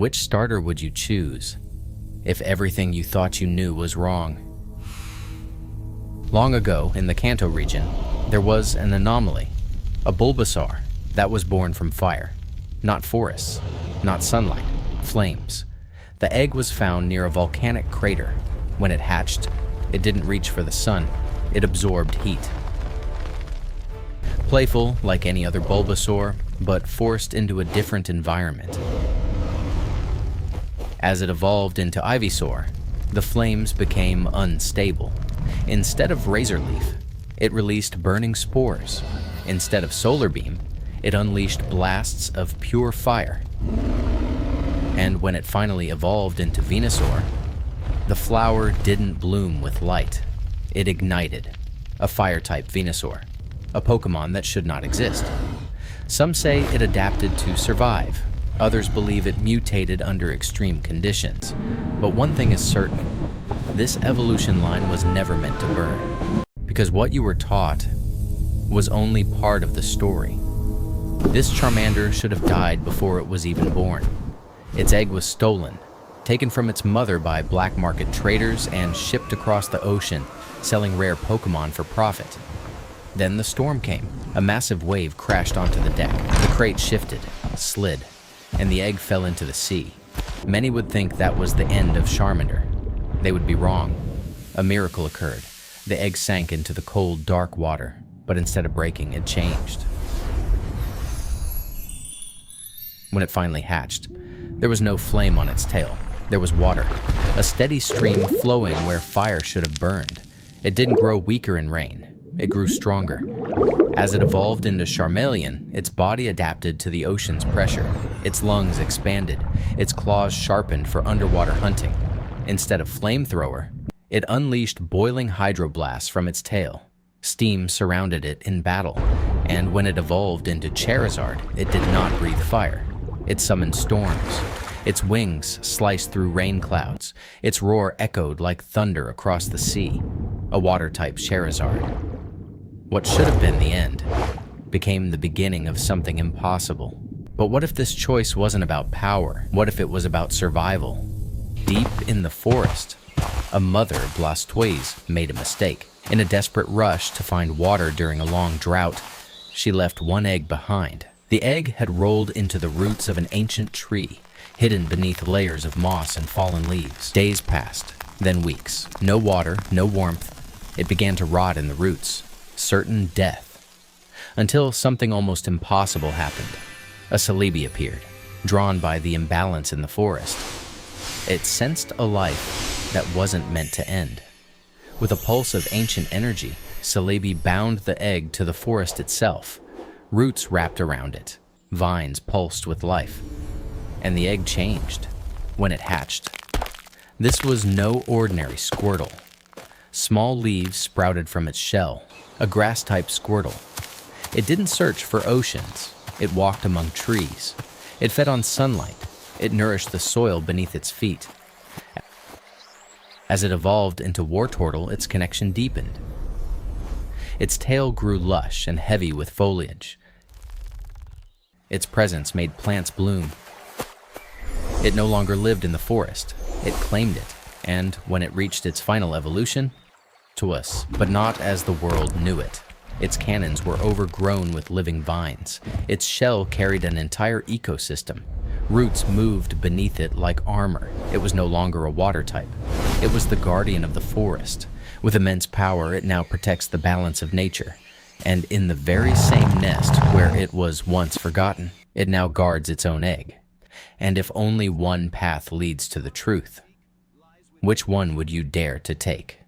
Which starter would you choose if everything you thought you knew was wrong? Long ago, in the Kanto region, there was an anomaly, a Bulbasaur that was born from fire. Not forests, not sunlight, flames. The egg was found near a volcanic crater. When it hatched, it didn't reach for the sun, it absorbed heat. Playful like any other Bulbasaur, but forced into a different environment. As it evolved into Ivysaur, the flames became unstable. Instead of Razor Leaf, it released burning spores. Instead of Solar Beam, it unleashed blasts of pure fire. And when it finally evolved into Venusaur, the flower didn't bloom with light. It ignited. A fire-type Venusaur, a Pokémon that should not exist. Some say it adapted to survive. Others believe it mutated under extreme conditions. But one thing is certain, this evolution line was never meant to burn. Because what you were taught was only part of the story. This Charmander should have died before it was even born. Its egg was stolen, taken from its mother by black market traders and shipped across the ocean, selling rare Pokémon for profit. Then the storm came. A massive wave crashed onto the deck. The crate shifted, slid, and the egg fell into the sea. Many would think that was the end of Charmander. They would be wrong. A miracle occurred. The egg sank into the cold, dark water, but instead of breaking, it changed. When it finally hatched, there was no flame on its tail. There was water, a steady stream flowing where fire should have burned. It didn't grow weaker in rain. It grew stronger. As it evolved into Charmeleon, its body adapted to the ocean's pressure. Its lungs expanded, its claws sharpened for underwater hunting. Instead of flamethrower, it unleashed boiling hydroblasts from its tail. Steam surrounded it in battle, and when it evolved into Charizard, it did not breathe fire. It summoned storms. Its wings sliced through rain clouds. Its roar echoed like thunder across the sea. A water-type Charizard. What should have been the end became the beginning of something impossible. But what if this choice wasn't about power? What if it was about survival? Deep in the forest, a mother Blastoise made a mistake. In a desperate rush to find water during a long drought, she left one egg behind. The egg had rolled into the roots of an ancient tree, hidden beneath layers of moss and fallen leaves. Days passed, then weeks. No water, no warmth. It began to rot in the roots. Certain death. Until something almost impossible happened. A Celebi appeared, drawn by the imbalance in the forest. It sensed a life that wasn't meant to end. With a pulse of ancient energy, Celebi bound the egg to the forest itself. Roots wrapped around it. Vines pulsed with life. And the egg changed when it hatched. This was no ordinary Squirtle. Small leaves sprouted from its shell, a grass-type Squirtle. It didn't search for oceans. It walked among trees. It fed on sunlight. It nourished the soil beneath its feet. As it evolved into Wartortle, its connection deepened. Its tail grew lush and heavy with foliage. Its presence made plants bloom. It no longer lived in the forest. It claimed it, and when it reached its final evolution, to us, but not as the world knew it. Its cannons were overgrown with living vines. Its shell carried an entire ecosystem. Roots moved beneath it like armor. It was no longer a water type. It was the guardian of the forest. With immense power, it now protects the balance of nature. And in the very same nest where it was once forgotten, it now guards its own egg. And if only one path leads to the truth, which one would you dare to take?